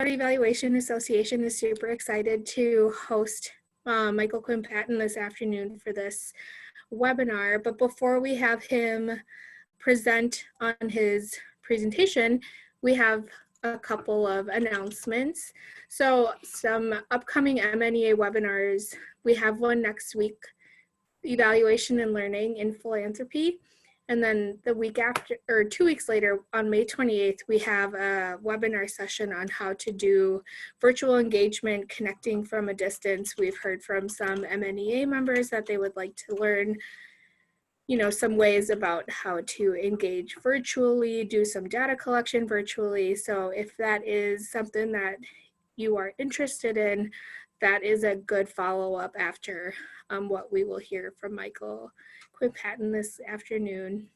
Evaluation Association is super excited to host Michael Quinn-Patton this afternoon for this webinar. But before we have him present on his presentation, we have a couple of announcements. So some upcoming MNEA webinars. We have one next week, Evaluation and Learning in Philanthropy. And then the week after, or 2 weeks later, on May 28th, we have a webinar session on how to do virtual engagement, connecting from a distance. We've heard from some MNEA members that they would like to learn, some ways about how to engage virtually, do some data collection virtually. So if that is something that you are interested in, that is a good follow-up after what we will hear from Michael Quinn-Patton this afternoon.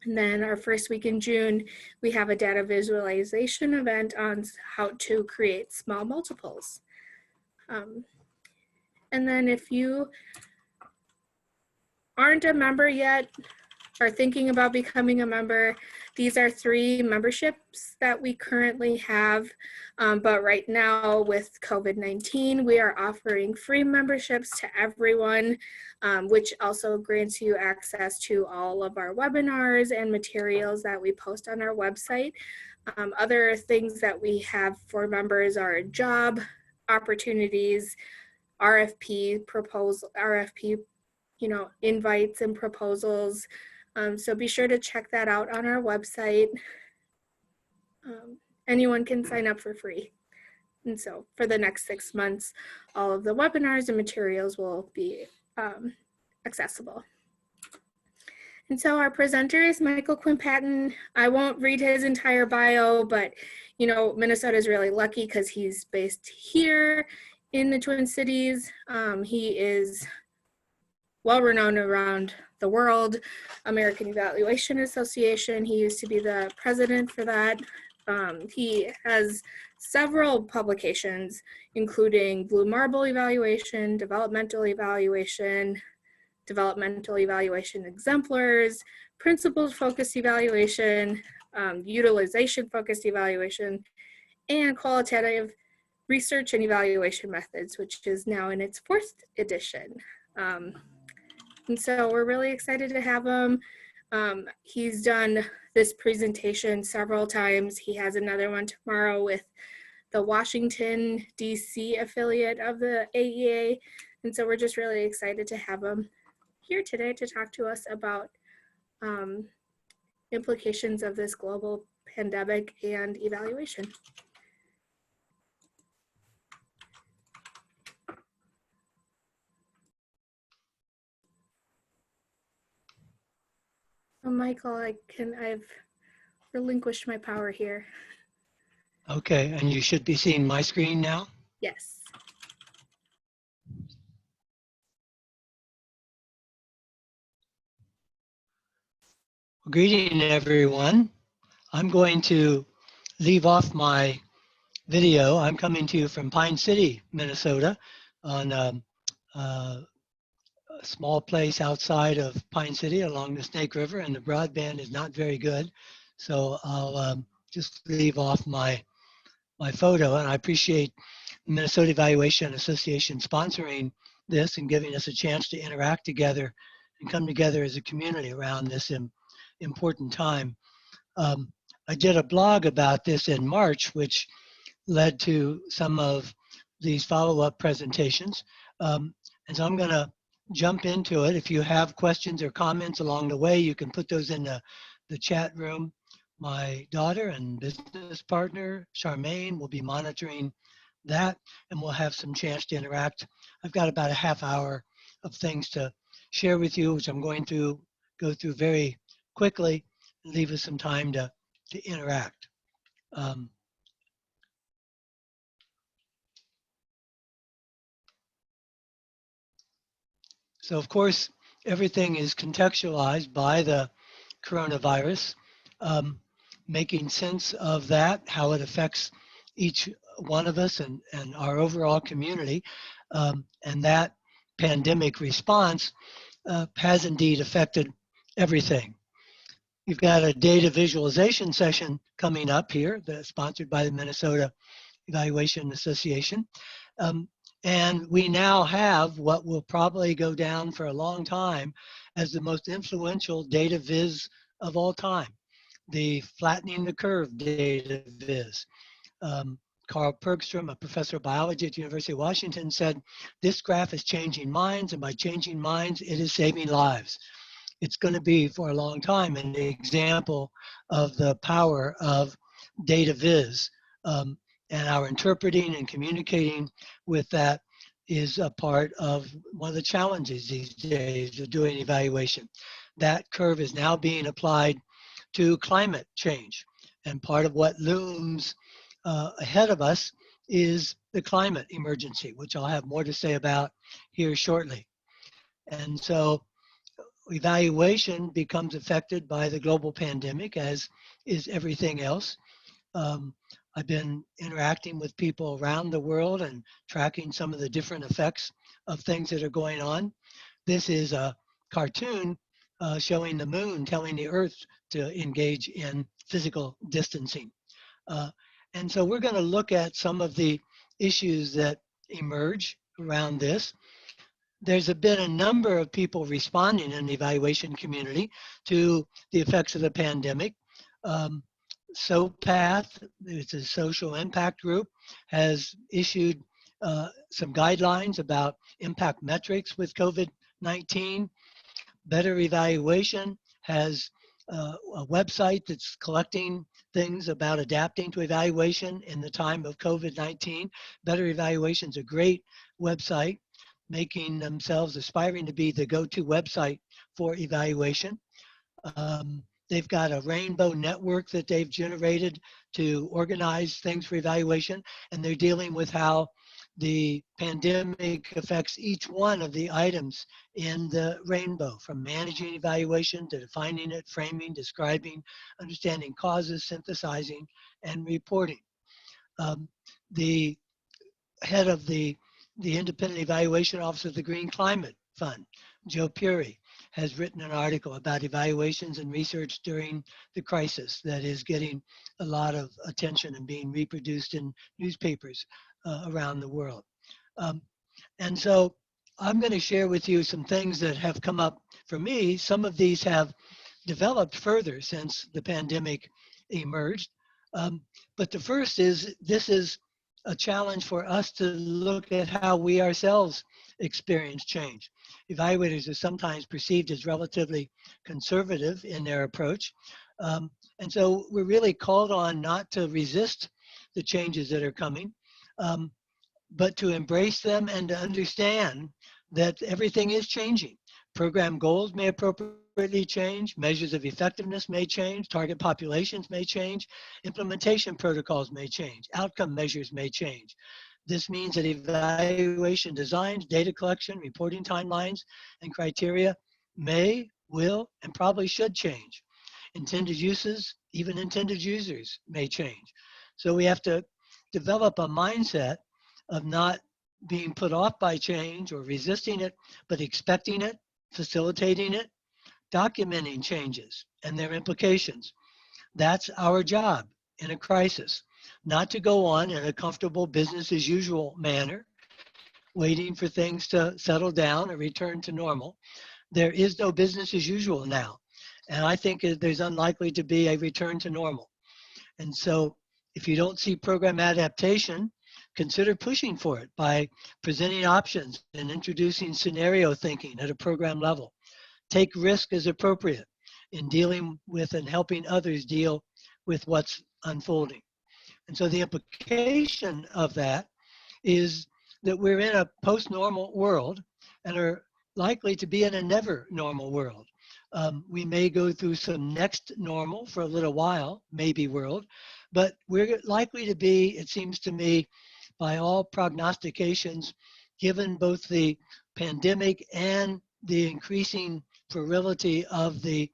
And then our first week in June, we have a data visualization event on how to create small multiples. And then if you aren't a member yet, are thinking about becoming a member, these are 3 memberships that we currently have. But right now with COVID-19, we are offering free memberships to everyone, which also grants you access to all of our webinars and materials that we post on our website. Other things that we have for members are job opportunities, RFP proposal, invites and proposals. So be sure to check that out on our website. Anyone can sign up for free. And so for the next 6 months, all of the webinars and materials will be accessible. And so our presenter is Michael Quinn-Patton. I won't read his entire bio, but Minnesota is really lucky because he's based here in the Twin Cities. He is well-renowned around the world. American Evaluation Association, he used to be the president for that. He has several publications, including Blue Marble Evaluation, Developmental Evaluation Exemplars, Principles-Focused Evaluation, Utilization-Focused Evaluation, and Qualitative Research and Evaluation Methods, which is now in its 4th edition. And so we're really excited to have him. He's done this presentation several times. He has another one tomorrow with the Washington, D.C. affiliate of the AEA. And so we're just really excited to have him here today to talk to us about implications of this global pandemic and evaluation. So Michael, I've relinquished my power here. Okay, and you should be seeing my screen now? Yes. Greeting everyone. I'm going to leave off my video. I'm coming to you from Pine City, Minnesota, on a small place outside of Pine City along the Snake River, and the broadband is not very good. So I'll just leave off my photo, and I appreciate the Minnesota Evaluation Association sponsoring this and giving us a chance to interact together and come together as a community around this important time. I did a blog about this in March, which led to some of these follow-up presentations. And so I'm going to jump into it. If you have questions or comments along the way, you can put those in the chat room. My daughter and business partner, Charmaine, will be monitoring that, and we'll have some chance to interact. I've got about a half hour of things to share with you, which I'm going to go through very quickly and leave us some time to interact. So of course, everything is contextualized by the coronavirus, making sense of that, how it affects each one of us and our overall community. And that pandemic response has indeed affected everything. We've got a data visualization session coming up here that's sponsored by the Minnesota Evaluation Association. And we now have what will probably go down for a long time as the most influential data viz of all time, the flattening the curve data viz. Carl Bergstrom, a professor of biology at the University of Washington, said, this graph is changing minds, and by changing minds, it is saving lives. It's going to be for a long time an example of the power of data viz. And our interpreting and communicating with that is a part of one of the challenges these days of doing evaluation. That curve is now being applied to climate change. And part of what looms ahead of us is the climate emergency, which I'll have more to say about here shortly. And so evaluation becomes affected by the global pandemic, as is everything else. I've been interacting with people around the world and tracking some of the different effects of things that are going on. This is a cartoon showing the moon telling the Earth to engage in physical distancing. And so we're going to look at some of the issues that emerge around this. There's been a number of people responding in the evaluation community to the effects of the pandemic. SOPATH, it's a social impact group, has issued some guidelines about impact metrics with COVID-19. Better Evaluation has a website that's collecting things about adapting to evaluation in the time of COVID-19. Better Evaluation is a great website, making themselves aspiring to be the go-to website for evaluation. They've got a rainbow network that they've generated to organize things for evaluation, and they're dealing with how the pandemic affects each one of the items in the rainbow, from managing evaluation to defining it, framing, describing, understanding causes, synthesizing, and reporting. The head of the Independent Evaluation Office of the Green Climate Fund, Joe Puri, has written an article about evaluations and research during the crisis that is getting a lot of attention and being reproduced in newspapers around the world. And so I'm going to share with you some things that have come up for me. Some of these have developed further since the pandemic emerged. But the first is, this is a challenge for us to look at how we ourselves experience change. Evaluators are sometimes perceived as relatively conservative in their approach. And so we're really called on not to resist the changes that are coming, but to embrace them and to understand that everything is changing. Program goals may appropriately change, measures of effectiveness may change, target populations may change, implementation protocols may change, outcome measures may change. This means that evaluation designs, data collection, reporting timelines, and criteria may, will, and probably should change. Intended uses, even intended users may change. So we have to develop a mindset of not being put off by change or resisting it, but expecting it, facilitating it, documenting changes and their implications. That's our job in a crisis, not to go on in a comfortable business as usual manner, waiting for things to settle down or return to normal. There is no business as usual now. And I think there's unlikely to be a return to normal. And so if you don't see program adaptation, consider pushing for it by presenting options and introducing scenario thinking at a program level. Take risk as appropriate in dealing with and helping others deal with what's unfolding. And so the implication of that is that we're in a post-normal world and are likely to be in a never normal world. We may go through some next normal for a little while, maybe world, but we're likely to be, it seems to me, by all prognostications, given both the pandemic and the increasing virility of the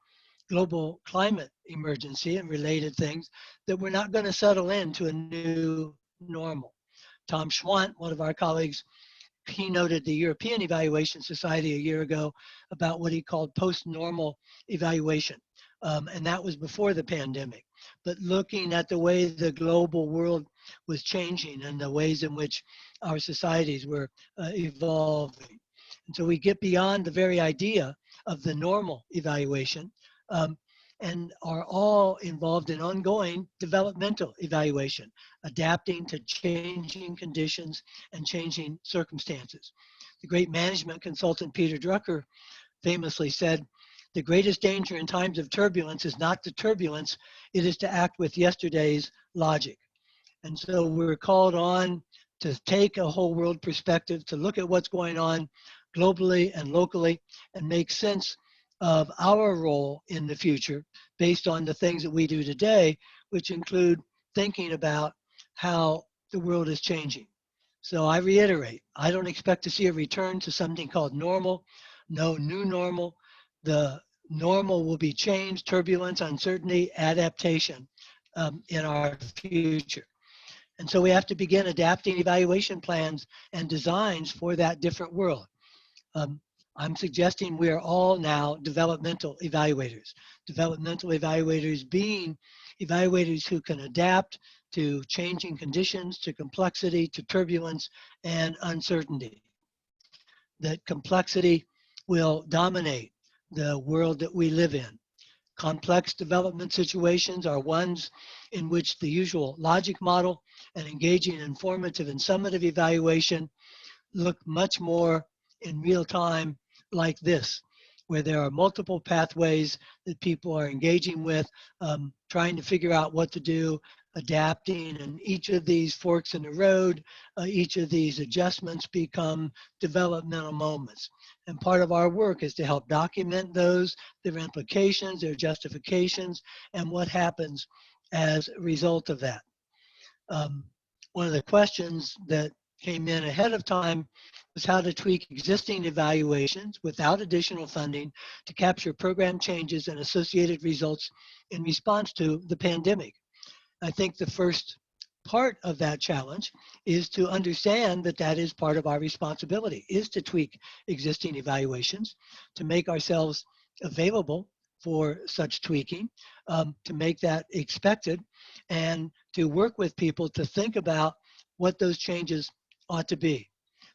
global climate emergency and related things, that we're not going to settle into a new normal. Tom Schwandt, one of our colleagues, keynoted the European Evaluation Society a year ago about what he called post-normal evaluation, And that was before the pandemic. But looking at the way the global world was changing and the ways in which our societies were evolving. And so we get beyond the very idea of the normal evaluation um, and are all involved in ongoing developmental evaluation, adapting to changing conditions and changing circumstances. The great management consultant Peter Drucker famously said, "The greatest danger in times of turbulence is not the turbulence, it is to act with yesterday's logic." And so we're called on to take a whole world perspective, to look at what's going on globally and locally and make sense of our role in the future based on the things that we do today, which include thinking about how the world is changing. So I reiterate, I don't expect to see a return to something called normal, no new normal. The normal will be change, turbulence, uncertainty, adaptation in our future. And so we have to begin adapting evaluation plans and designs for that different world. Um, I'm suggesting we are all now developmental evaluators. Developmental evaluators being evaluators who can adapt to changing conditions, to complexity, to turbulence, and uncertainty. That complexity will dominate the world that we live in. Complex development situations are ones in which the usual logic model and engaging informative and summative evaluation look much more in real time like this, where there are multiple pathways that people are engaging with, trying to figure out what to do, adapting, and each of these forks in the road, each of these adjustments become developmental moments. And part of our work is to help document those, their implications, their justifications, and what happens as a result of that. One of the questions that came in ahead of time was how to tweak existing evaluations without additional funding to capture program changes and associated results in response to the pandemic. I think the first part of that challenge is to understand that that is part of our responsibility, is to tweak existing evaluations, to make ourselves available for such tweaking, to make that expected, and to work with people to think about what those changes ought to be.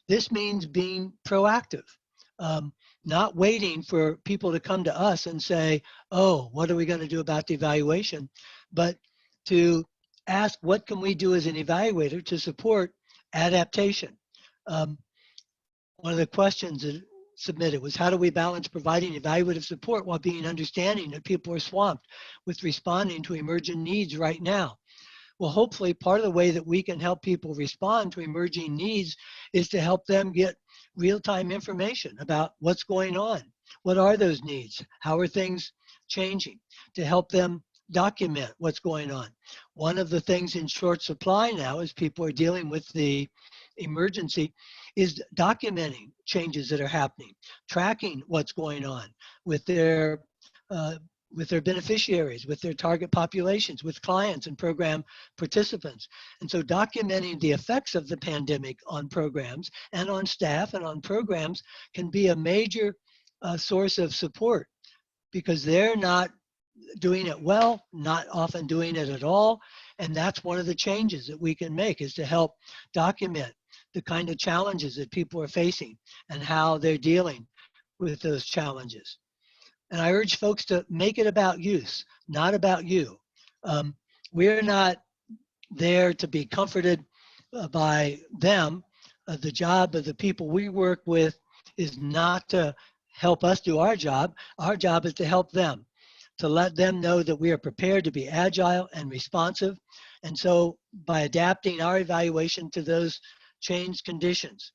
This means being proactive, not waiting for people to come to us and say, oh, what are we going to do about the evaluation? But to ask, what can we do as an evaluator to support adaptation? One of the questions that submitted was, how do we balance providing evaluative support while being understanding that people are swamped with responding to emergent needs right now? Well, hopefully part of the way that we can help people respond to emerging needs is to help them get real-time information about what's going on. What are those needs? How are things changing? To help them document what's going on. One of the things in short supply now, as people are dealing with the emergency, is documenting changes that are happening, tracking what's going on with their beneficiaries, with their target populations, with clients and program participants. And so documenting the effects of the pandemic on programs and on staff and on programs can be a major source of support, because they're not doing it well, not often doing it at all. And that's one of the changes that we can make, is to help document the kind of challenges that people are facing and how they're dealing with those challenges. And I urge folks to make it about use, not about you. We're not there to be comforted by them. The job of the people we work with is not to help us do our job. Our job is to help them, to let them know that we are prepared to be agile and responsive. And so by adapting our evaluation to those changed conditions,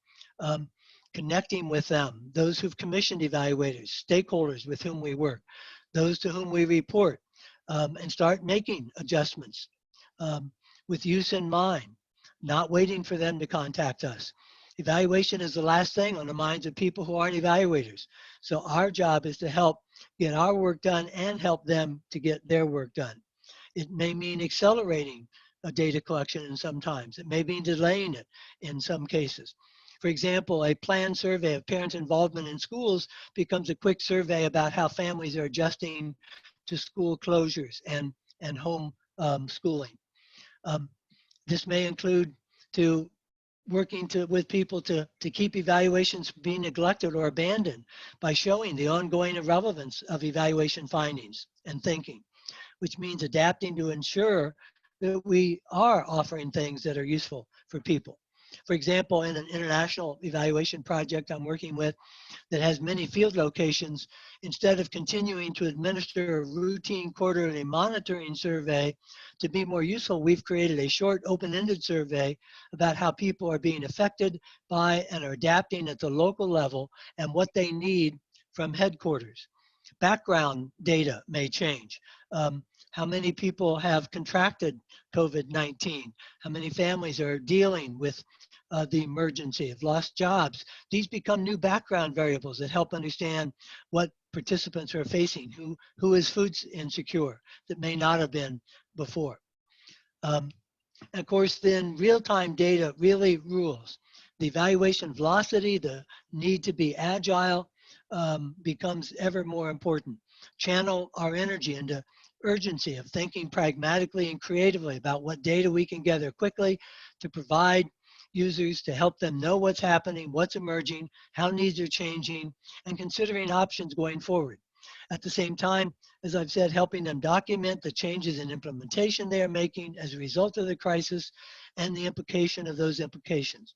connecting with them, those who've commissioned evaluators, stakeholders with whom we work, those to whom we report, and start making adjustments with use in mind, not waiting for them to contact us. Evaluation is the last thing on the minds of people who aren't evaluators. So our job is to help get our work done and help them to get their work done. It may mean accelerating data collection in some times. It may mean delaying it in some cases. For example, a planned survey of parents' involvement in schools becomes a quick survey about how families are adjusting to school closures and home schooling. This may include to working with people to keep evaluations from being neglected or abandoned by showing the ongoing relevance of evaluation findings and thinking, which means adapting to ensure that we are offering things that are useful for people. For example, in an international evaluation project I'm working with that has many field locations, instead of continuing to administer a routine quarterly monitoring survey, to be more useful, we've created a short open-ended survey about how people are being affected by and are adapting at the local level and what they need from headquarters. Background data may change. How many people have contracted COVID-19? How many families are dealing with the emergency, have lost jobs? These become new background variables that help understand what participants are facing, who is food insecure that may not have been before. And of course, then real-time data really rules. The evaluation velocity, the need to be agile becomes ever more important. Channel our energy into urgency of thinking pragmatically and creatively about what data we can gather quickly to provide users to help them know what's happening, what's emerging, how needs are changing, and considering options going forward. At the same time, as I've said, helping them document the changes in implementation they are making as a result of the crisis and the implication of those implications.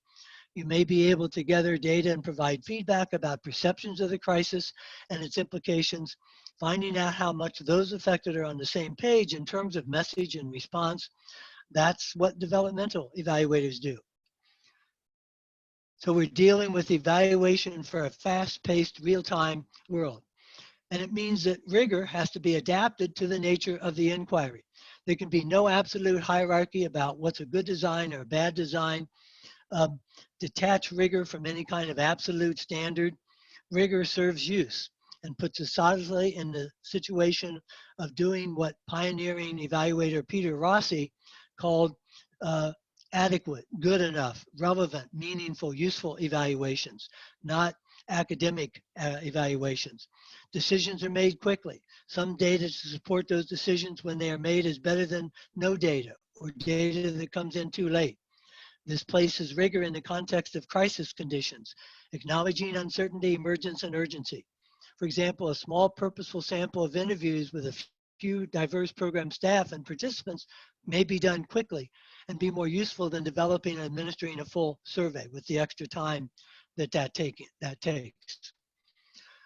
You may be able to gather data and provide feedback about perceptions of the crisis and its implications, finding out how much those affected are on the same page in terms of message and response. That's what developmental evaluators do. So we're dealing with evaluation for a fast-paced, real-time world. And it means that rigor has to be adapted to the nature of the inquiry. There can be no absolute hierarchy about what's a good design or a bad design. Detach rigor from any kind of absolute standard. Rigor serves use and puts us solidly in the situation of doing what pioneering evaluator Peter Rossi called adequate, good enough, relevant, meaningful, useful evaluations, not academic evaluations. Decisions are made quickly. Some data to support those decisions when they are made is better than no data or data that comes in too late. This places rigor in the context of crisis conditions, acknowledging uncertainty, emergence, and urgency. For example, a small purposeful sample of interviews with a few diverse program staff and participants may be done quickly and be more useful than developing and administering a full survey with the extra time that takes.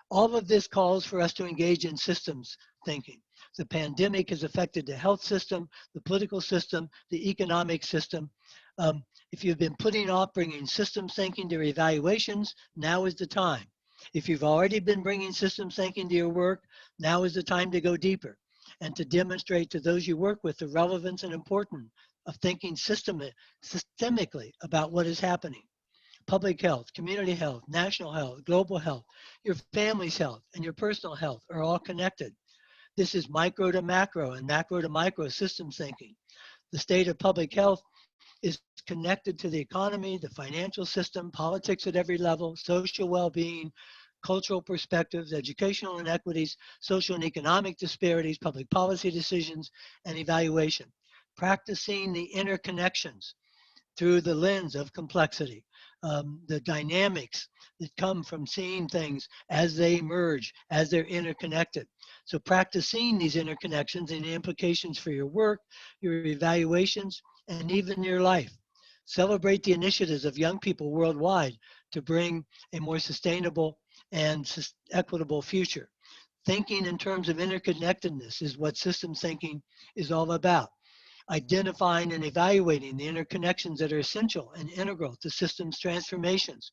All of this calls for us to engage in systems thinking. The pandemic has affected the health system, the political system, the economic system. If you've been putting off bringing systems thinking to your evaluations, now is the time. If you've already been bringing systems thinking to your work, now is the time to go deeper and to demonstrate to those you work with the relevance and importance of thinking systemically about what is happening. Public health, community health, national health, global health, your family's health, and your personal health are all connected. This is micro to macro and macro to micro systems thinking. The state of public health is connected to the economy, the financial system, politics at every level, social well-being, cultural perspectives, educational inequities, social and economic disparities, public policy decisions, and evaluation. Practicing the interconnections through the lens of complexity, the dynamics that come from seeing things as they emerge, as they're interconnected. So practicing these interconnections and the implications for your work, your evaluations, and even your life. Celebrate the initiatives of young people worldwide to bring a more sustainable and equitable future. Thinking in terms of interconnectedness is what systems thinking is all about. Identifying and evaluating the interconnections that are essential and integral to systems transformations,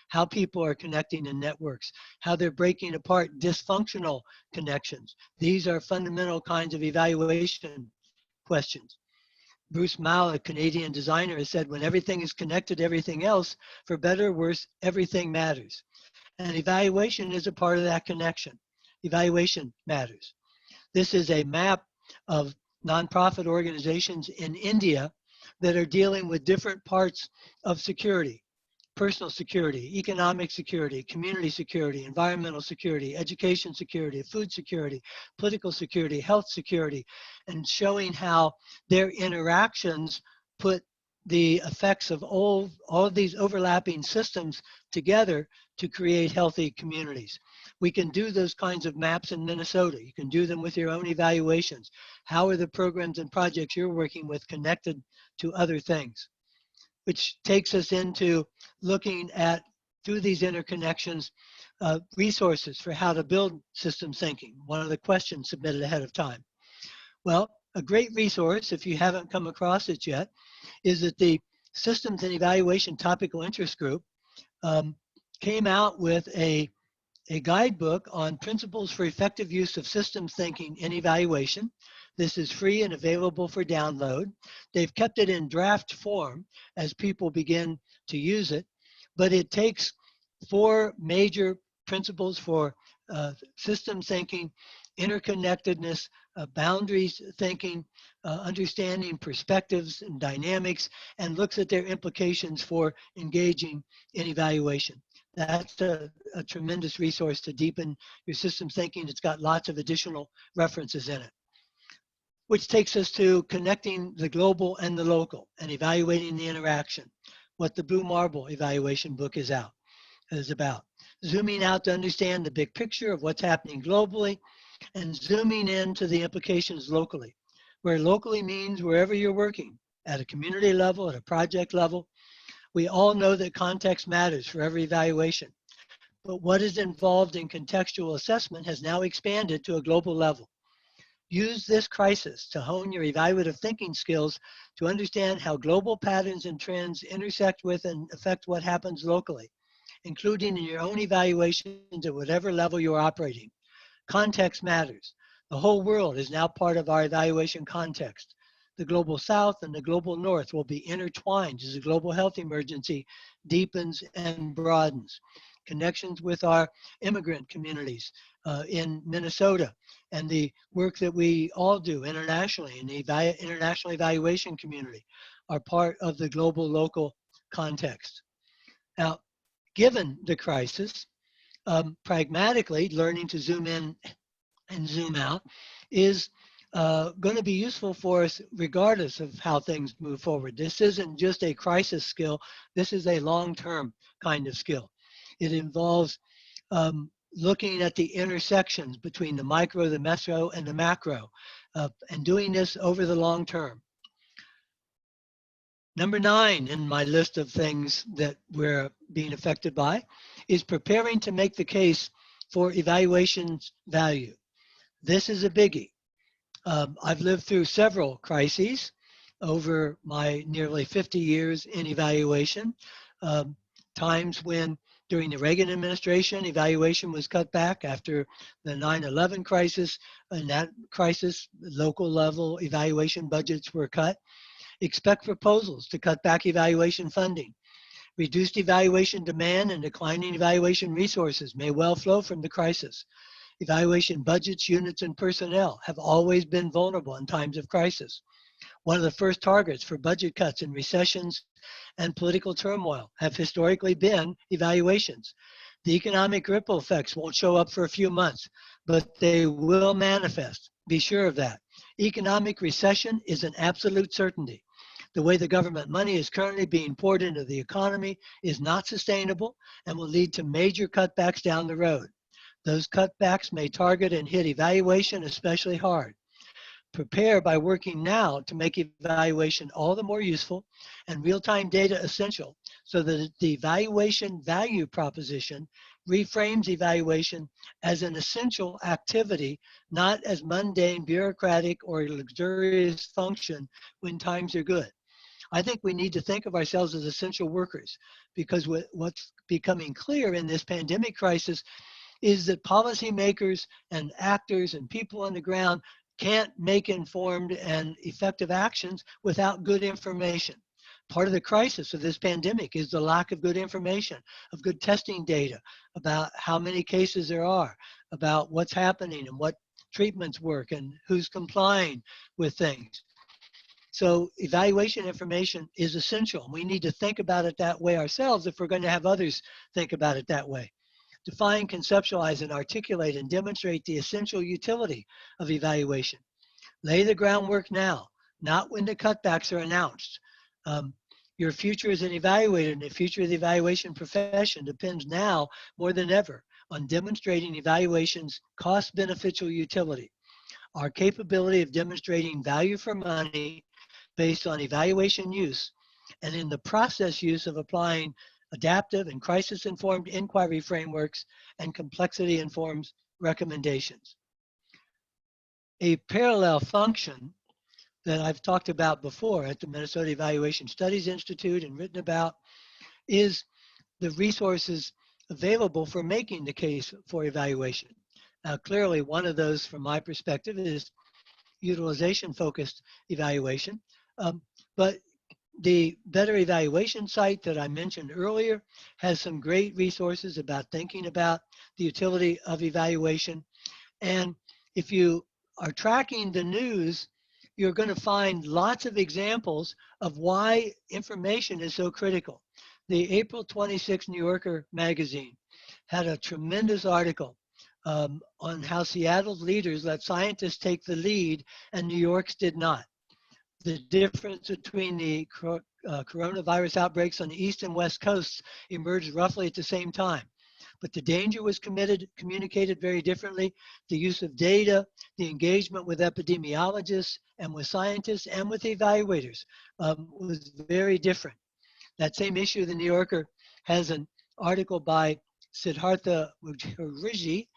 how people are connecting in networks, how they're breaking apart dysfunctional connections. These are fundamental kinds of evaluation questions. Bruce Mao, a Canadian designer, has said, when everything is connected to everything else, for better or worse, everything matters. And evaluation is a part of that connection. Evaluation matters. This is a map of nonprofit organizations in India that are dealing with different parts of security. personal security, economic security, community security, environmental security, education security, food security, political security, health security, and showing how their interactions put the effects of all of these overlapping systems together to create healthy communities. We can do those kinds of maps in Minnesota. You can do them with your own evaluations. How are the programs and projects you're working with connected to other things? Which takes us into looking at, through these interconnections, resources for how to build systems thinking. One of the questions submitted ahead of time. Well, a great resource, if you haven't come across it yet, is that the Systems and Evaluation Topical Interest Group came out with a guidebook on principles for effective use of systems thinking in evaluation. This is free and available for download. They've kept it in draft form as people begin to use it, but it takes 4 major principles for systems thinking: interconnectedness, boundaries thinking, understanding perspectives and dynamics, and looks at their implications for engaging in evaluation. That's a tremendous resource to deepen your systems thinking. It's got lots of additional references in it. Which takes us to connecting the global and the local and evaluating the interaction, what the Blue Marble evaluation book is about. Zooming out to understand the big picture of what's happening globally and zooming into the implications locally, where locally means wherever you're working, at a community level, at a project level. We all know that context matters for every evaluation, but what is involved in contextual assessment has now expanded to a global level. Use this crisis to hone your evaluative thinking skills to understand how global patterns and trends intersect with and affect what happens locally, including in your own evaluations at whatever level you're operating. Context matters. The whole world is now part of our evaluation context. The global south and the global north will be intertwined as the global health emergency deepens and broadens. Connections with our immigrant communities in Minnesota and the work that we all do internationally in the international evaluation community are part of the global local context. Now, given the crisis, pragmatically learning to zoom in and zoom out is going to be useful for us regardless of how things move forward. This isn't just a crisis skill. This is a long-term kind of skill. It involves looking at the intersections between the micro, the meso, and the macro, and doing this over the long term. Number 9 in my list of things that we're being affected by is preparing to make the case for evaluation's value. This is a biggie. I've lived through several crises over my nearly 50 years in evaluation. Times when during the Reagan administration, evaluation was cut back after the 9/11 crisis. In that crisis, local level evaluation budgets were cut. Expect proposals to cut back evaluation funding. Reduced evaluation demand and declining evaluation resources may well flow from the crisis. Evaluation budgets, units, and personnel have always been vulnerable in times of crisis. One of the first targets for budget cuts in recessions and political turmoil have historically been evaluations. The economic ripple effects won't show up for a few months, but they will manifest. Be sure of that. Economic recession is an absolute certainty. The way the government money is currently being poured into the economy is not sustainable and will lead to major cutbacks down the road. Those cutbacks may target and hit evaluation especially hard. Prepare by working now to make evaluation all the more useful and real-time data essential so that the evaluation value proposition reframes evaluation as an essential activity, not as mundane, bureaucratic, or luxurious function when times are good. I think we need to think of ourselves as essential workers because what's becoming clear in this pandemic crisis is that policymakers and actors and people on the ground can't make informed and effective actions without good information. Part of the crisis of this pandemic is the lack of good information, of good testing data about how many cases there are, about what's happening and what treatments work and who's complying with things. So evaluation information is essential. We need to think about it that way ourselves if we're going to have others think about it that way. Define, conceptualize, and articulate and demonstrate the essential utility of evaluation. Lay the groundwork now, not when the cutbacks are announced. Your future as an evaluator and the future of the evaluation profession depends now more than ever on demonstrating evaluation's cost-beneficial utility. Our capability of demonstrating value for money based on evaluation use and in the process use of applying adaptive and crisis-informed inquiry frameworks and complexity-informed recommendations. A parallel function that I've talked about before at the Minnesota Evaluation Studies Institute and written about is the resources available for making the case for evaluation. Now, clearly, one of those, from my perspective, is utilization-focused evaluation. But the Better Evaluation site that I mentioned earlier has some great resources about thinking about the utility of evaluation. And if you are tracking the news, you're going to find lots of examples of why information is so critical. The April 26 New Yorker magazine had a tremendous article on how Seattle's leaders let scientists take the lead and New York's did not. The difference between the coronavirus outbreaks on the East and West coasts emerged roughly at the same time. But the danger was communicated very differently. The use of data, the engagement with epidemiologists and with scientists and with evaluators was very different. That same issue, the New Yorker has an article by Siddhartha Mukherjee,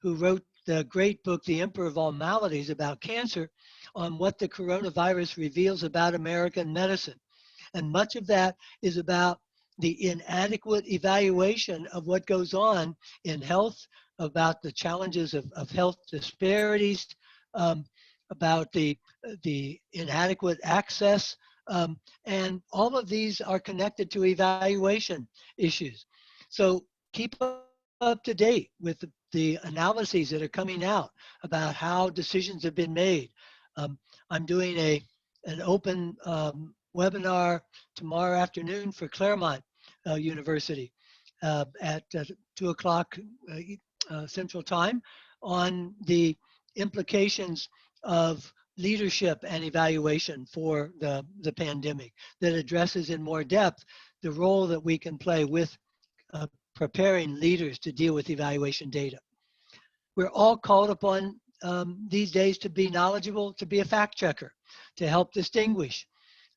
who wrote the great book, The Emperor of All Maladies, about cancer, on what the coronavirus reveals about American medicine. And much of that is about the inadequate evaluation of what goes on in health, about the challenges of health disparities, about the inadequate access, and all of these are connected to evaluation issues. So keep up to date with the analyses that are coming out about how decisions have been made. I'm doing an open webinar tomorrow afternoon for Claremont University at 2 o'clock Central Time on the implications of leadership and evaluation for the pandemic, that addresses in more depth the role that we can play with preparing leaders to deal with evaluation data. We're all called upon these days to be knowledgeable, to be a fact checker, to help distinguish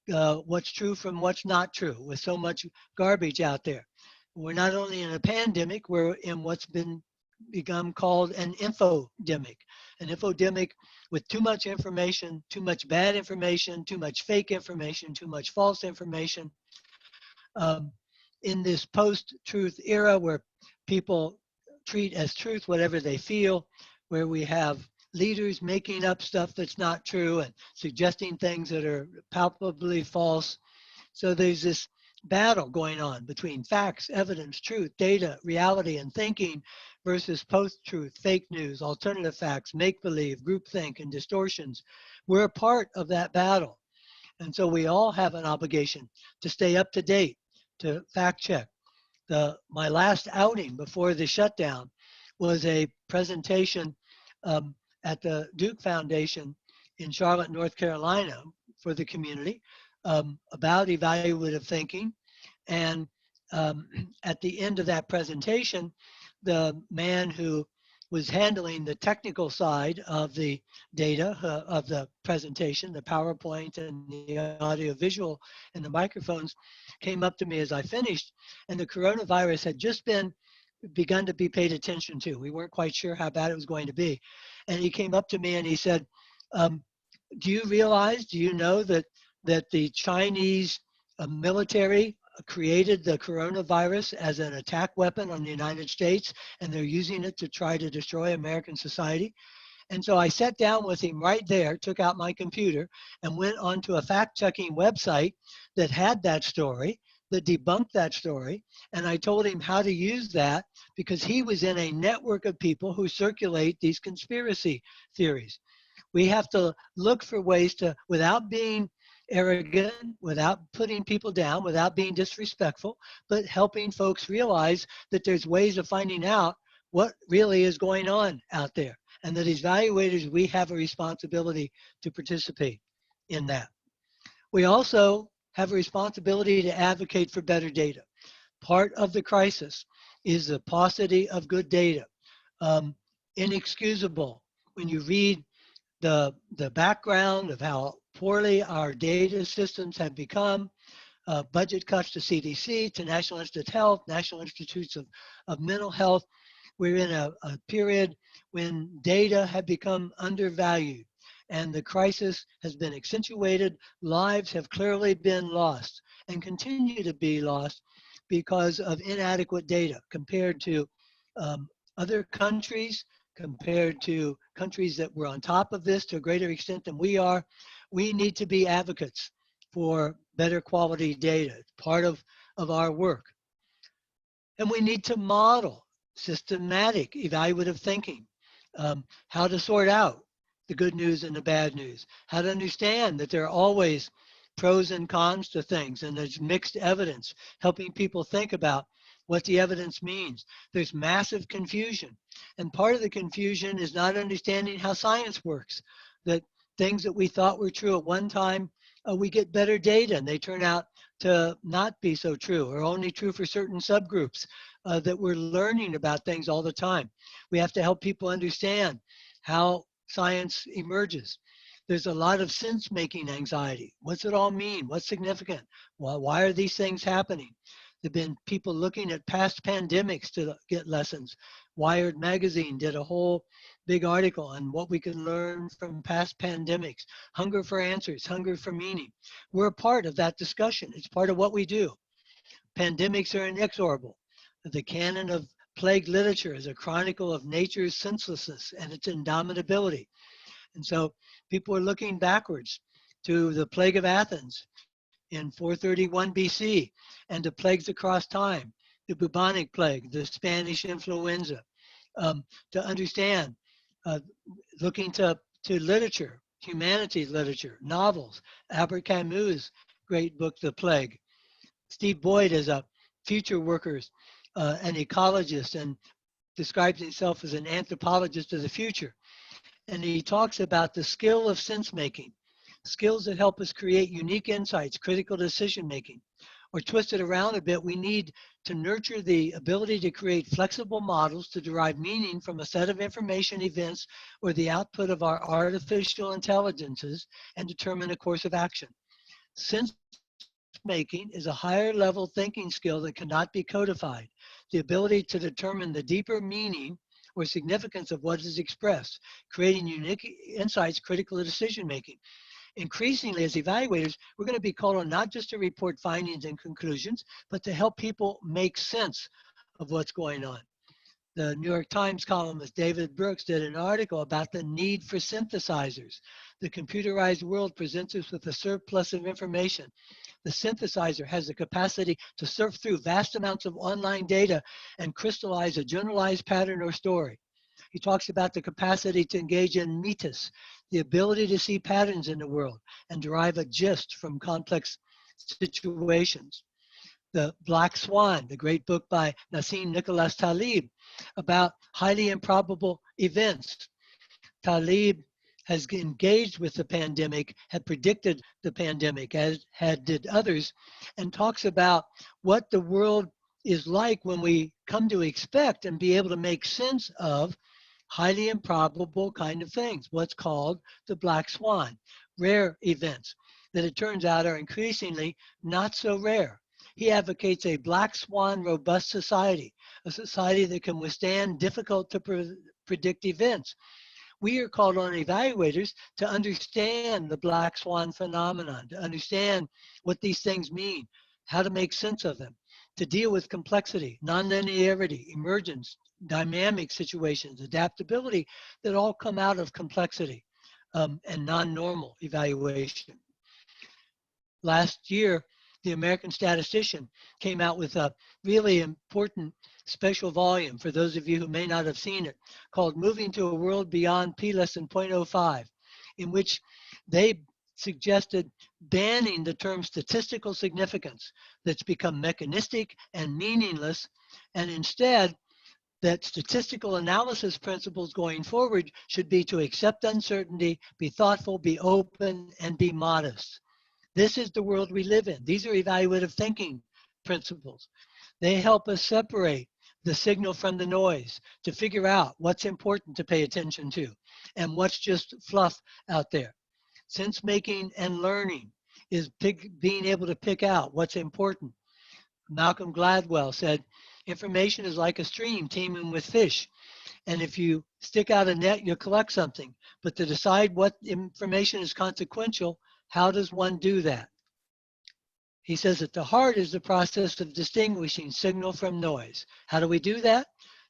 what's true from what's not true with so much garbage out there. We're not only in a pandemic, we're in what's become called an infodemic. An infodemic with too much information, too much bad information, too much fake information, too much false information. In this post-truth era where people treat as truth whatever they feel, where we have leaders making up stuff that's not true and suggesting things that are palpably false. So there's this battle going on between facts, evidence, truth, data, reality, and thinking versus post-truth, fake news, alternative facts, make-believe, groupthink, and distortions. We're a part of that battle. And so we all have an obligation to stay up to date, to fact check. My last outing before the shutdown was a presentation at the Duke Foundation in Charlotte, North Carolina for the community about evaluative thinking. And at the end of that presentation, the man who was handling the technical side of the data of the presentation, the PowerPoint and the audio visual and the microphones, came up to me as I finished, and the coronavirus had just begun to be paid attention to. We weren't quite sure how bad it was going to be. And he came up to me and he said, do you know that the Chinese military created the coronavirus as an attack weapon on the United States, and they're using it to try to destroy American society? And so I sat down with him right there, took out my computer, and went onto a fact-checking website that had that story, that debunked that story, and I told him how to use that because he was in a network of people who circulate these conspiracy theories. We have to look for ways to, without being arrogant, without putting people down, without being disrespectful, but helping folks realize that there's ways of finding out what really is going on out there. And that as evaluators, we have a responsibility to participate in that. We also have a responsibility to advocate for better data. Part of the crisis is the paucity of good data. Inexcusable when you read the background of how poorly our data systems have become, budget cuts to CDC, to National Institutes of Health, National Institutes of Mental Health. We're in a period when data have become undervalued, and the crisis has been accentuated. Lives have clearly been lost and continue to be lost because of inadequate data compared to other countries, compared to countries that were on top of this to a greater extent than we are. We need to be advocates for better quality data. It's part of our work. And we need to model systematic evaluative thinking, how to sort out the good news and the bad news, how to understand that there are always pros and cons to things, and there's mixed evidence, helping people think about what the evidence means. There's massive confusion, and part of the confusion is not understanding how science works, that things that we thought were true at one time, we get better data and they turn out to not be so true, or only true for certain subgroups, that we're learning about things all the time. We have to help people understand how science emerges. There's a lot of sense-making anxiety. What's it all mean? What's significant? Why are these things happening? There've been people looking at past pandemics to get lessons. Wired magazine did a whole big article on what we can learn from past pandemics. Hunger for answers, hunger for meaning. We're a part of that discussion. It's part of what we do. Pandemics are inexorable. The canon of plague literature is a chronicle of nature's senselessness and its indomitability. And so people are looking backwards to the plague of Athens in 431 BC and the plagues across time, the bubonic plague, the Spanish influenza, to understand, looking to literature, humanities literature, novels, Albert Camus' great book, The Plague. Steve Boyd is a future worker, an ecologist, and describes himself as an anthropologist of the future. And he talks about the skill of sense making, skills that help us create unique insights, critical decision making. Or twist it around a bit, we need to nurture the ability to create flexible models to derive meaning from a set of information, events, or the output of our artificial intelligences and determine a course of action. Sense making is a higher level thinking skill that cannot be codified. The ability to determine the deeper meaning or significance of what is expressed, creating unique insights critical to decision making. Increasingly, as evaluators, we're going to be called on not just to report findings and conclusions, but to help people make sense of what's going on. The New York Times columnist David Brooks did an article about the need for synthesizers. The computerized world presents us with a surplus of information. The synthesizer has the capacity to surf through vast amounts of online data and crystallize a generalized pattern or story. He talks about the capacity to engage in metas, the ability to see patterns in the world and derive a gist from complex situations. The Black Swan, the great book by Nassim Nicholas Taleb about highly improbable events. Taleb has engaged with the pandemic, had predicted the pandemic, as did others, and talks about what the world is like when we come to expect and be able to make sense of highly improbable kind of things, what's called the Black Swan, rare events that it turns out are increasingly not so rare. He advocates a Black Swan robust society, a society that can withstand difficult to predict events. We are called on evaluators to understand the Black Swan phenomenon, to understand what these things mean, how to make sense of them, to deal with complexity, nonlinearity, emergence, dynamic situations, adaptability that all come out of complexity and non-normal evaluation. Last year, the American Statistician came out with a really important special volume, for those of you who may not have seen it, called Moving to a World Beyond P less than 0.05. in which they suggested banning the term statistical significance that's become mechanistic and meaningless, and instead that statistical analysis principles going forward should be to accept uncertainty, be thoughtful, be open, and be modest. This is the world we live in. These are evaluative thinking principles. They help us separate the signal from the noise to figure out what's important to pay attention to and what's just fluff out there. Sense making and learning is being able to pick out what's important. Malcolm Gladwell said, information is like a stream teeming with fish. And if you stick out a net, you'll collect something. But to decide what information is consequential, how does one do that? He says at the heart is the process of distinguishing signal from noise. How do we do that?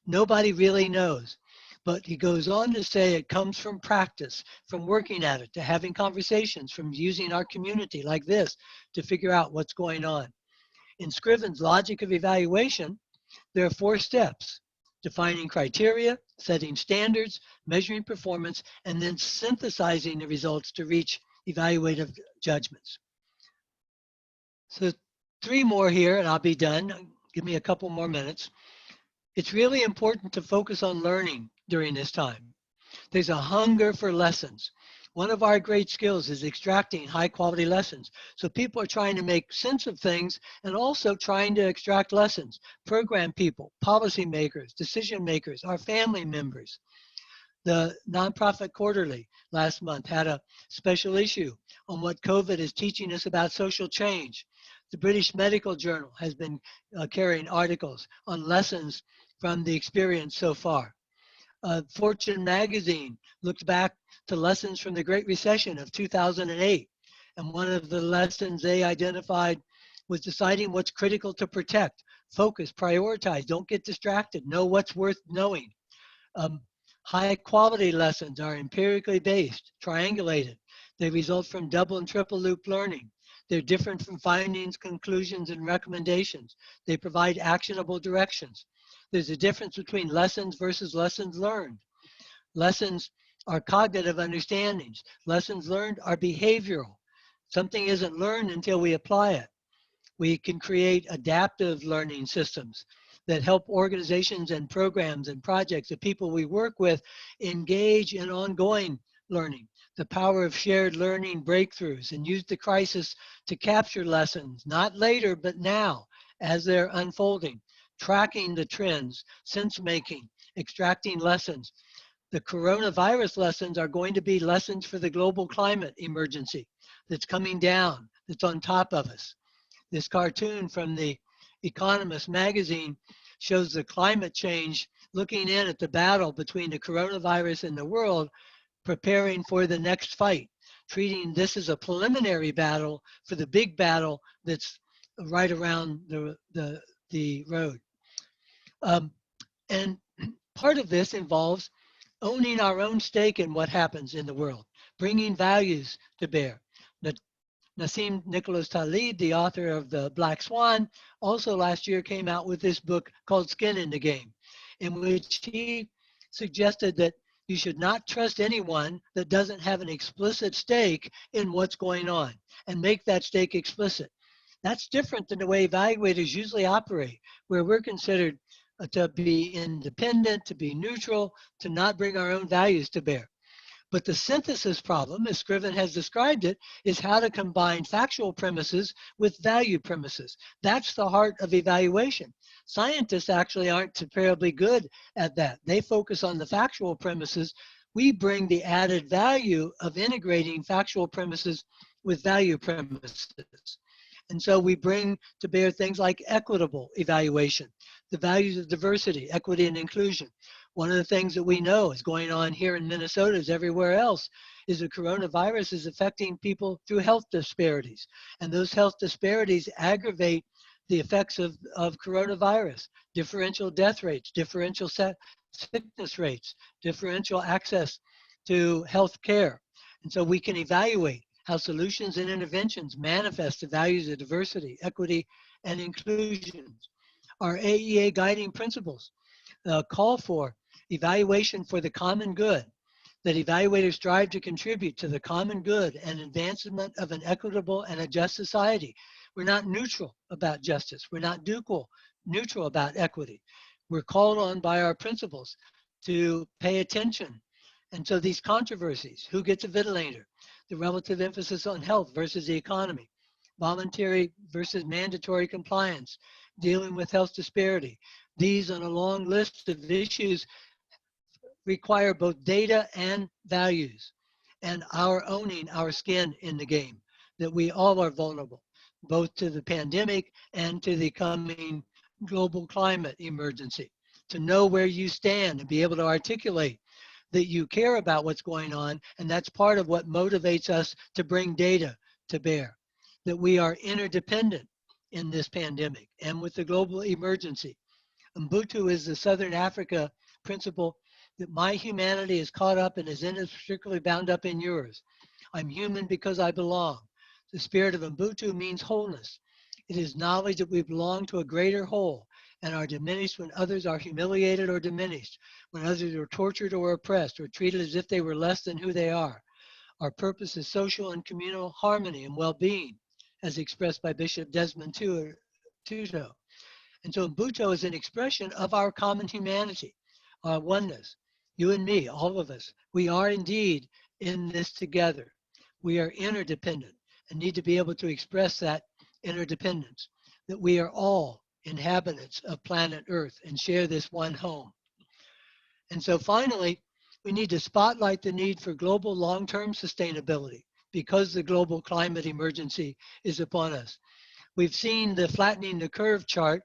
Nobody really knows. But he goes on to say it comes from practice, from working at it, to having conversations, from using our community like this to figure out what's going on. In Scriven's logic of evaluation, there are 4 steps: defining criteria, setting standards, measuring performance, and then synthesizing the results to reach evaluative judgments. So 3 more here and I'll be done. Give me a couple more minutes. It's really important to focus on learning during this time. There's a hunger for lessons. One of our great skills is extracting high quality lessons. So people are trying to make sense of things and also trying to extract lessons. Program people, policy makers, decision makers, our family members. The Nonprofit Quarterly last month had a special issue on what COVID is teaching us about social change. The British Medical Journal has been carrying articles on lessons from the experience so far. Fortune magazine looked back to lessons from the Great Recession of 2008. And one of the lessons they identified was deciding what's critical to protect, focus, prioritize, don't get distracted, know what's worth knowing. High quality lessons are empirically based, triangulated. They result from double and triple loop learning. They're different from findings, conclusions, and recommendations. They provide actionable directions. There's a difference between lessons versus lessons learned. Lessons are cognitive understandings. Lessons learned are behavioral. Something isn't learned until we apply it. We can create adaptive learning systems that help organizations and programs and projects, the people we work with, engage in ongoing learning. The power of shared learning breakthroughs, and use the crisis to capture lessons, not later, but now, as they're unfolding, tracking the trends, sense making, extracting lessons. The coronavirus lessons are going to be lessons for the global climate emergency that's coming down, that's on top of us. This cartoon from the Economist magazine shows the climate change looking in at the battle between the coronavirus and the world, preparing for the next fight, treating this as a preliminary battle for the big battle that's right around the road. And part of this involves owning our own stake in what happens in the world, bringing values to bear. Nassim Nicholas Taleb, the author of The Black Swan, also last year came out with this book called Skin in the Game, in which he suggested that you should not trust anyone that doesn't have an explicit stake in what's going on, and make that stake explicit. That's different than the way evaluators usually operate, where we're considered to be independent, to be neutral, to not bring our own values to bear. But the synthesis problem, as Scriven has described it, is how to combine factual premises with value premises. That's the heart of evaluation. Scientists actually aren't terribly good at that. They focus on the factual premises. We bring the added value of integrating factual premises with value premises. And so we bring to bear things like equitable evaluation, the values of diversity, equity, and inclusion. One of the things that we know is going on here in Minnesota as everywhere else is the coronavirus is affecting people through health disparities. And those health disparities aggravate the effects of coronavirus, differential death rates, differential sickness rates, differential access to health care. And so we can evaluate how solutions and interventions manifest the values of diversity, equity, and inclusion. Our AEA guiding principles call for evaluation for the common good, that evaluators strive to contribute to the common good and advancement of an equitable and a just society. We're not neutral about justice. We're not neutral about equity. We're called on by our principles to pay attention. And so these controversies, who gets a ventilator, the relative emphasis on health versus the economy, voluntary versus mandatory compliance, dealing with health disparity, these on a long list of issues require both data and values and our owning our skin in the game, that we all are vulnerable, both to the pandemic and to the coming global climate emergency. To know where you stand and be able to articulate that you care about what's going on, and that's part of what motivates us to bring data to bear, that we are interdependent in this pandemic and with the global emergency. Ubuntu is the Southern Africa principle that my humanity is caught up and is inextricably bound up in yours. I'm human because I belong. The spirit of Ubuntu means wholeness. It is knowledge that we belong to a greater whole and are diminished when others are humiliated or diminished, when others are tortured or oppressed or treated as if they were less than who they are. Our purpose is social and communal harmony and well-being, as expressed by Bishop Desmond Tutu. And so Ubuntu is an expression of our common humanity, our oneness. You and me, all of us, we are indeed in this together. We are interdependent and need to be able to express that interdependence, that we are all inhabitants of planet Earth and share this one home. And so finally, we need to spotlight the need for global long-term sustainability because the global climate emergency is upon us. We've seen the flattening the curve chart.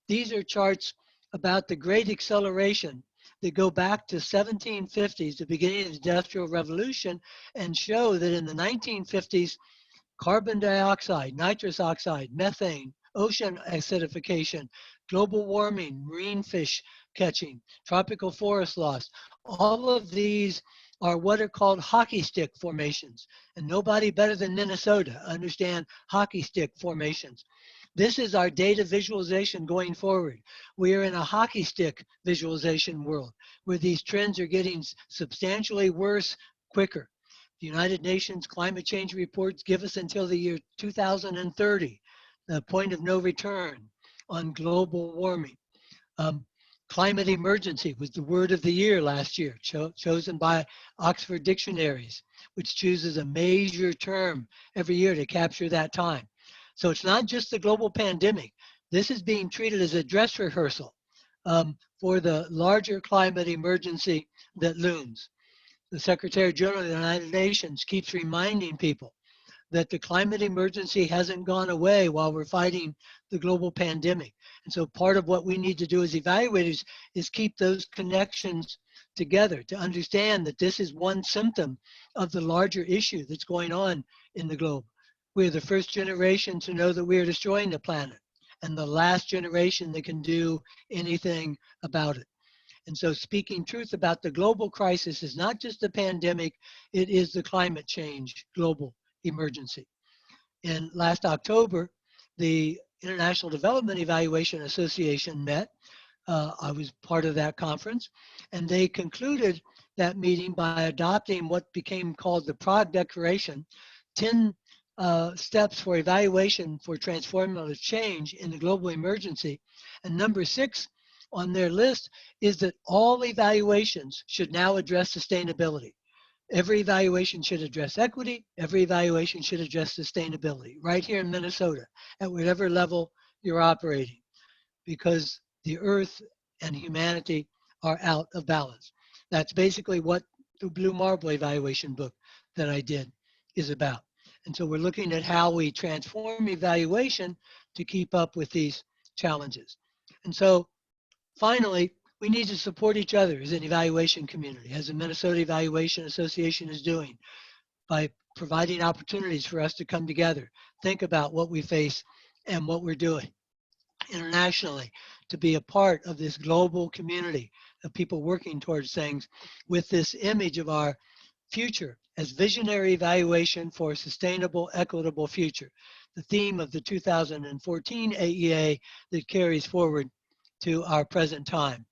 These are charts about the great acceleration that go back to 1750s, the beginning of the Industrial Revolution, and show that in the 1950s, carbon dioxide, nitrous oxide, methane, ocean acidification, global warming, marine fish catching, tropical forest loss, all of these are what are called hockey stick formations. And nobody better than Minnesota understand hockey stick formations. This is our data visualization going forward. We are in a hockey stick visualization world where these trends are getting substantially worse quicker. The United Nations climate change reports give us until the year 2030, the point of no return on global warming. Climate emergency was the word of the year last year, chosen by Oxford Dictionaries, which chooses a major term every year to capture that time. So it's not just the global pandemic. This is being treated as a dress rehearsal for the larger climate emergency that looms. The Secretary General of the United Nations keeps reminding people that the climate emergency hasn't gone away while we're fighting the global pandemic. And so part of what we need to do as evaluators is keep those connections together to understand that this is one symptom of the larger issue that's going on in the globe. We're the first generation to know that we are destroying the planet and the last generation that can do anything about it. And so speaking truth about the global crisis is not just the pandemic, it is the climate change global emergency. In last October, the International Development Evaluation Association met. I was part of that conference, and they concluded that meeting by adopting what became called the Prague Declaration, 10 steps for evaluation for transformative change in the global emergency. And number 6 on their list is that all evaluations should now address sustainability. Every evaluation should address equity. Every evaluation should address sustainability, right here in Minnesota, at whatever level you're operating, because the earth and humanity are out of balance. That's basically what the Blue Marble evaluation book that I did is about. And so we're looking at how we transform evaluation to keep up with these challenges. And so finally, we need to support each other as an evaluation community, as the Minnesota Evaluation Association is doing, by providing opportunities for us to come together, think about what we face and what we're doing internationally, to be a part of this global community of people working towards things with this image of our future as visionary evaluation for a sustainable, equitable future, the theme of the 2014 AEA that carries forward to our present time.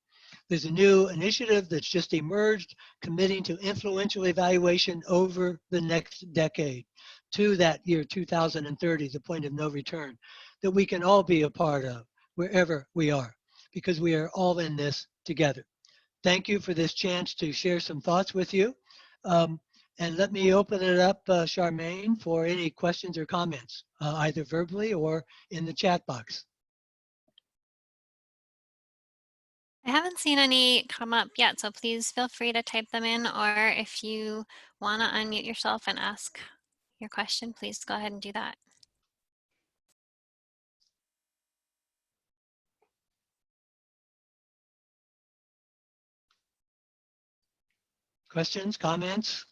There's a new initiative that's just emerged, committing to influential evaluation over the next decade to that year 2030, the point of no return, that we can all be a part of wherever we are, because we are all in this together. Thank you for this chance to share some thoughts with you. And let me open it up, Charmaine, for any questions or comments, either verbally or in the chat box. I haven't seen any come up yet, so please feel free to type them in, or if you want to unmute yourself and ask your question, please go ahead and do that. Questions, comments?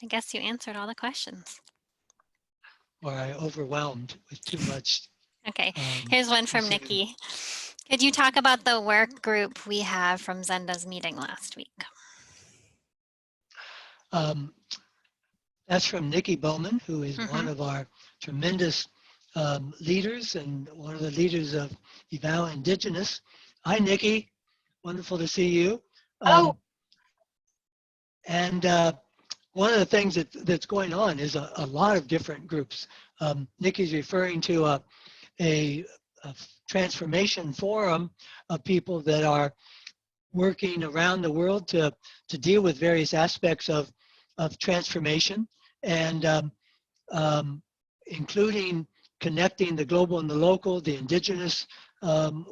I guess you answered all the questions. Or I overwhelmed with too much? Okay, here's one from Nikki. Could you talk about the work group we have from Zenda's meeting last week? That's from Nikki Bowman, who is one of our tremendous leaders and one of the leaders of Eval Indigenous. Hi, Nikki. Wonderful to see you. And one of the things that's going on is a lot of different groups. Nikki's referring to a transformation forum of people that are working around the world to deal with various aspects of transformation, and including connecting the global and the local, the indigenous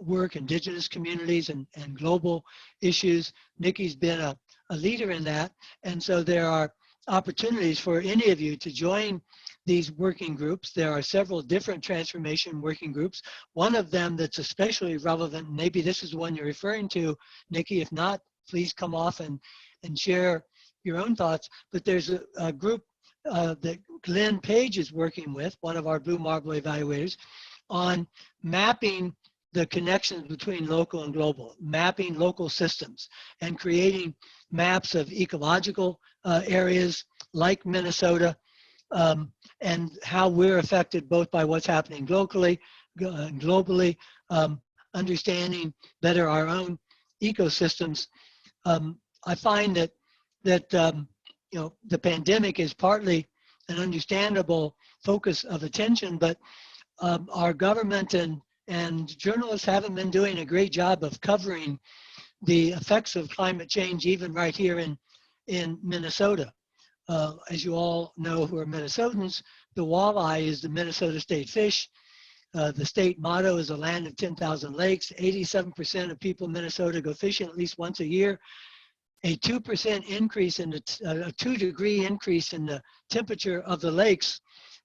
work, indigenous communities, and global issues. Nikki's been a leader in that, and so there are opportunities for any of you to join these working groups. There are several different transformation working groups. One of them that's especially relevant, maybe this is the one you're referring to, Nikki. If not, please come off and share your own thoughts. But there's a group that Glenn Page is working with, one of our Blue Marble evaluators, on mapping the connections between local and global, mapping local systems, and creating maps of ecological areas like Minnesota, and how we're affected both by what's happening locally, globally, understanding better our own ecosystems. I find that you know, the pandemic is partly an understandable focus of attention, but our government and journalists haven't been doing a great job of covering the effects of climate change, even right here in Minnesota. As you all know who are Minnesotans, the walleye is the Minnesota state fish. The state motto is a land of 10,000 lakes. 87% of people in Minnesota go fishing at least once a year. A 2% increase in a 2-degree increase in the temperature of the lakes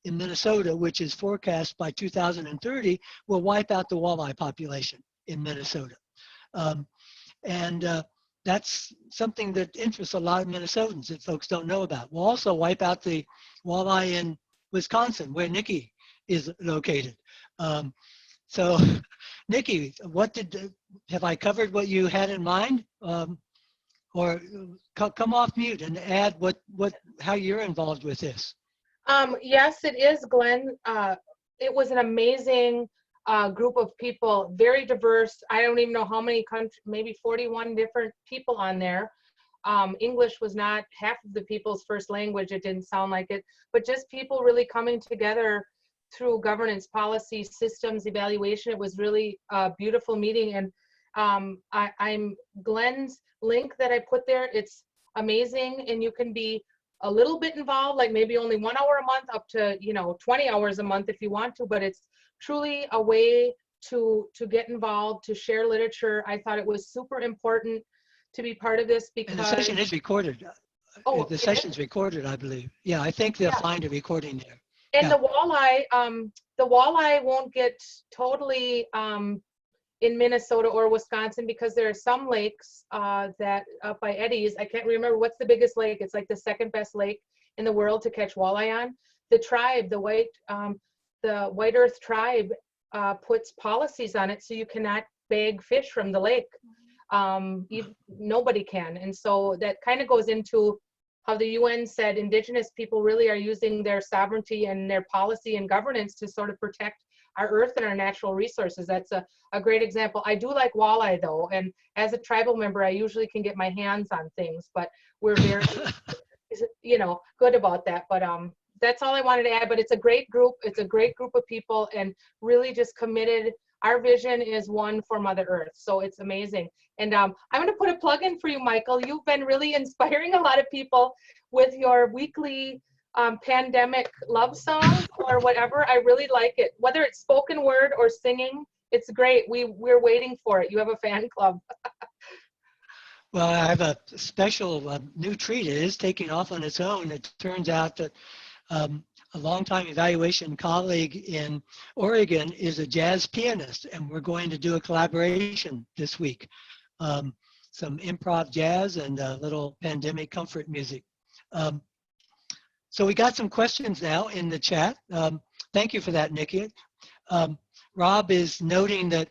in Minnesota, which is forecast by 2030, will wipe out the walleye population in Minnesota. That's something that interests a lot of Minnesotans that folks don't know about. We'll also wipe out the walleye in Wisconsin, where Nikki is located. So, Nikki, have I covered what you had in mind? Or come off mute and add how you're involved with this. Yes, it is, Glenn. It was an amazing group of people, very diverse. I don't even know how many countries, maybe 41 different people on there. English was not half of the people's first language. It didn't sound like it, but just people really coming together through governance, policy, systems, evaluation. It was really a beautiful meeting. And I'm Glenn's link that I put there. It's amazing, and you can be a little bit involved, like maybe only 1 hour a month, up to 20 hours a month if you want to. But it's truly a way to get involved, to share literature. I thought it was super important to be part of this because and the session is recorded. Oh, the session's recorded, I believe. Yeah, I think they'll find a recording there. And the walleye won't get totally in Minnesota or Wisconsin, because there are some lakes that up by Eddy's, I can't remember what's the biggest lake. It's like the second best lake in the world to catch walleye on. The tribe, the White Earth tribe, puts policies on it, so you cannot bag fish from the lake. Nobody can. And so that kind of goes into how the UN said Indigenous people really are using their sovereignty and their policy and governance to sort of protect our earth and our natural resources. That's a great example. I do like walleye though, and as a tribal member, I usually can get my hands on things, but we're very, you know, good about that. But that's all I wanted to add, but it's a great group. It's a great group of people and really just committed. Our vision is one for Mother Earth. So it's amazing. And I'm going to put a plug in for you, Michael. You've been really inspiring a lot of people with your weekly pandemic love song or whatever. I really like it. Whether it's spoken word or singing, it's great. We're waiting for it. You have a fan club. Well, I have a special new treat. It is taking off on its own. It turns out that a longtime evaluation colleague in Oregon is a jazz pianist, and we're going to do a collaboration this week. Some improv jazz and a little pandemic comfort music. So we got some questions now in the chat. Thank you for that, Nikki. Rob is noting that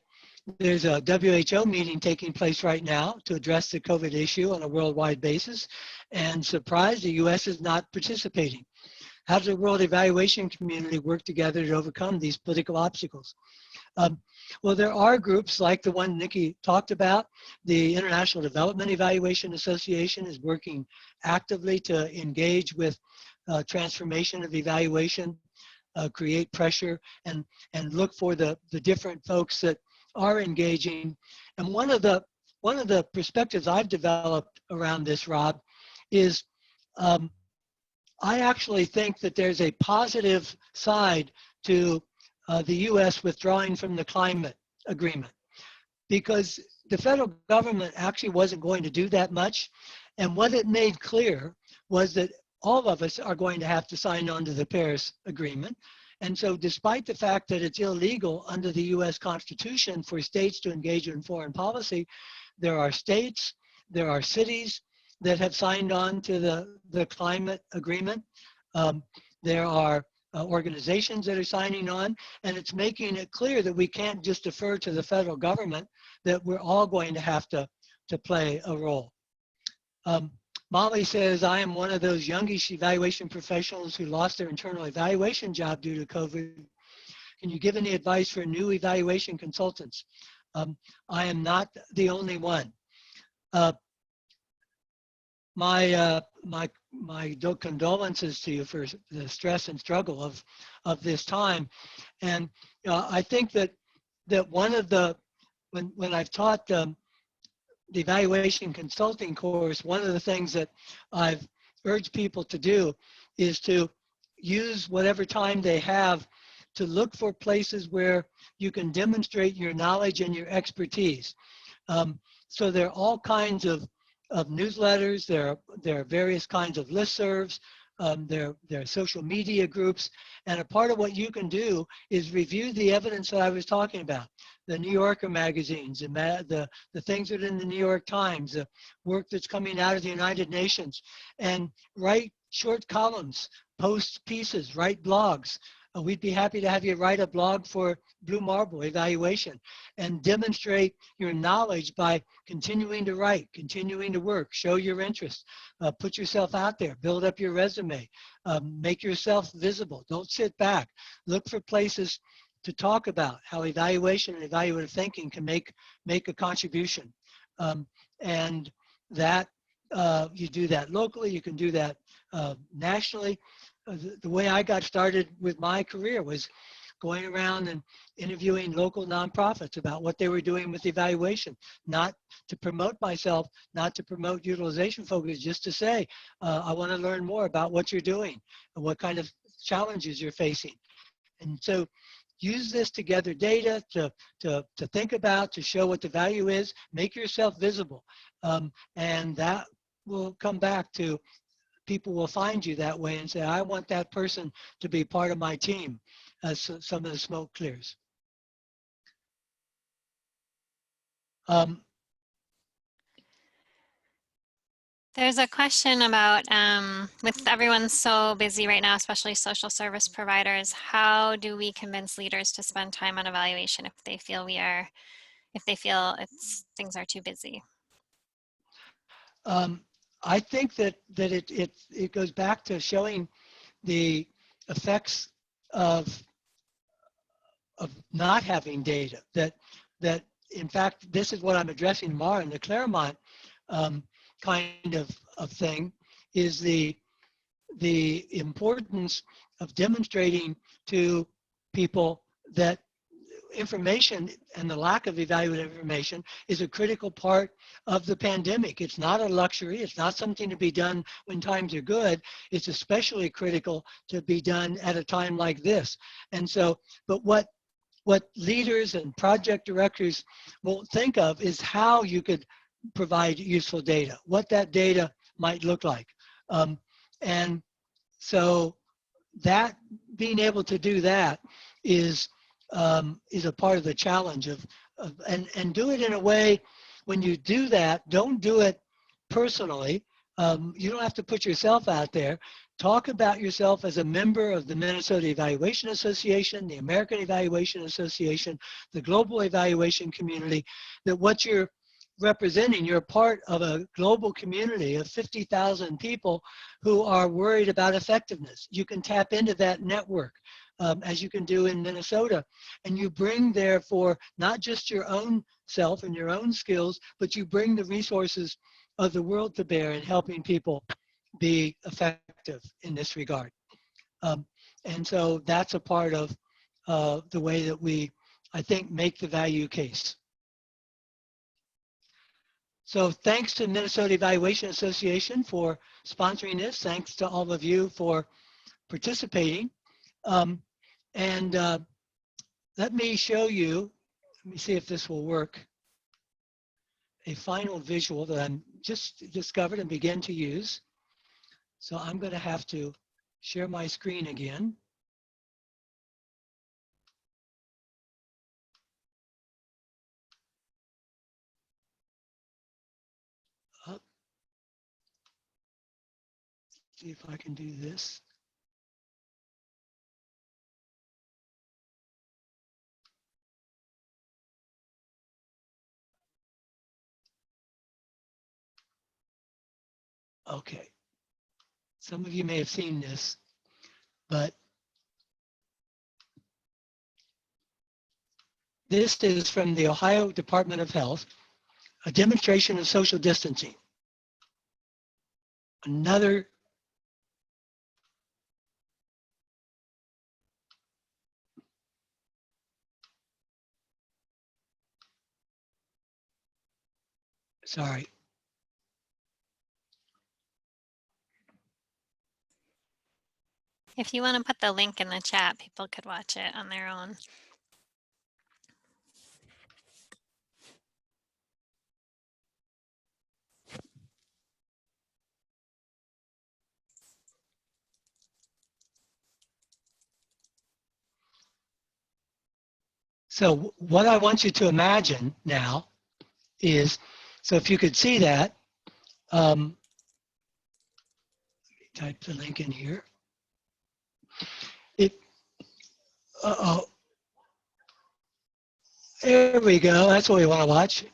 there's a WHO meeting taking place right now to address the COVID issue on a worldwide basis, and surprised the US is not participating. How does the world evaluation community work together to overcome these political obstacles? Well, there are groups like the one Nikki talked about. The International Development Evaluation Association is working actively to engage with transformation of evaluation, create pressure, and look for the different folks that are engaging. And one of the perspectives I've developed around this, Rob, is I actually think that there's a positive side to the US withdrawing from the climate agreement, because the federal government actually wasn't going to do that much. And what it made clear was that all of us are going to have to sign on to the Paris Agreement. And so despite the fact that it's illegal under the US Constitution for states to engage in foreign policy, there are states, there are cities that have signed on to the climate agreement. There are organizations that are signing on, and it's making it clear that we can't just defer to the federal government, that we're all going to have to play a role. Molly says, I am one of those youngish evaluation professionals who lost their internal evaluation job due to COVID. Can you give any advice for new evaluation consultants? I am not the only one. My condolences to you for the stress and struggle of this time. And I think that one of the, when I've taught the evaluation consulting course, one of the things that I've urged people to do is to use whatever time they have to look for places where you can demonstrate your knowledge and your expertise. So there are all kinds of newsletters, there are various kinds of listservs, there are social media groups, and a part of what you can do is review the evidence that I was talking about, the New Yorker magazines, the things that are in the New York Times, the work that's coming out of the United Nations, and write short columns, post pieces, write blogs. We'd be happy to have you write a blog for Blue Marble Evaluation and demonstrate your knowledge by continuing to write, continuing to work, show your interest, put yourself out there, build up your resume, make yourself visible. Don't sit back. Look for places to talk about how evaluation and evaluative thinking can make a contribution. And that you do that locally, you can do that nationally. The way I got started with my career was going around and interviewing local nonprofits about what they were doing with evaluation, not to promote myself, not to promote utilization focus, just to say, I want to learn more about what you're doing and what kind of challenges you're facing. And so use this to gather data, to think about, to show what the value is, make yourself visible. And that will come back to people will find you that way and say, I want that person to be part of my team as some of the smoke clears. There's a question about, with everyone so busy right now, especially social service providers, how do we convince leaders to spend time on evaluation if they feel we are if they feel things are too busy? I think that it goes back to showing the effects of not having data. That in fact, this is what I'm addressing tomorrow in the Claremont kind of thing, is the importance of demonstrating to people that information and the lack of evaluative information is a critical part of the pandemic. It's not a luxury. It's not something to be done when times are good. It's especially critical to be done at a time like this. And so, but what leaders and project directors won't think of is how you could provide useful data, what that data might look like. And so that being able to do that is a part of the challenge and do it in a way, when you do that, don't do it personally. You don't have to put yourself out there. Talk about yourself as a member of the Minnesota Evaluation Association, the American Evaluation Association, the global evaluation community, that what you're representing, you're part of a global community of 50,000 people who are worried about effectiveness. You can tap into that network, as you can do in Minnesota, and you bring therefore not just your own self and your own skills, but you bring the resources of the world to bear in helping people be effective in this regard. And so that's a part of the way that we, I think, make the value case. So thanks to Minnesota Evaluation Association for sponsoring this. Thanks to all of you for participating. Let me show you, let me see if this will work, a final visual that I'm just discovered and begin to use. So I'm going to have to share my screen again. See if I can do this. Okay. Some of you may have seen this, but this is from the Ohio Department of Health, a demonstration of social distancing. Another sorry. If you want to put the link in the chat, people could watch it on their own. So what I want you to imagine now is, so if you could see that, type the link in here. There we go. That's what we want to watch.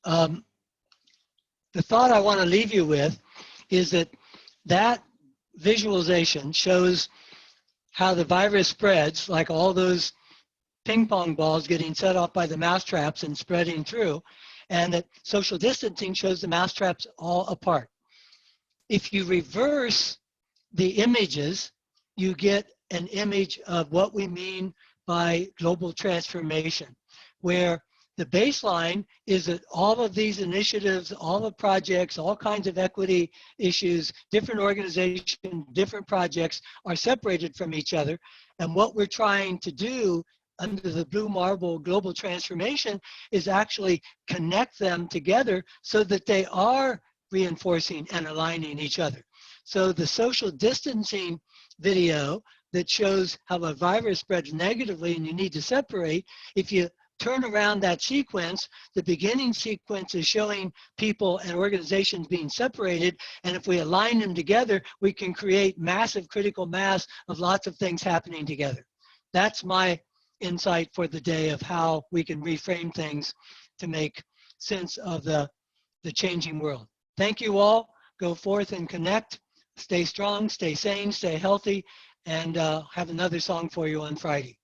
The thought I want to leave you with is that visualization shows how the virus spreads, like all those ping pong balls getting set off by the mousetraps and spreading through, and that social distancing shows the mousetraps all apart. If you reverse the images, you get an image of what we mean by global transformation, where the baseline is that all of these initiatives, all the projects, all kinds of equity issues, different organizations, different projects are separated from each other. And what we're trying to do under the Blue Marble global transformation is actually connect them together so that they are reinforcing and aligning each other. So the social distancing video that shows how a virus spreads negatively and you need to separate, if you turn around that sequence, the beginning sequence is showing people and organizations being separated, and if we align them together, we can create massive critical mass of lots of things happening together. That's my insight for the day of how we can reframe things to make sense of the changing world. Thank you all. Go forth and connect. Stay strong, stay sane, stay healthy, and have another song for you on Friday.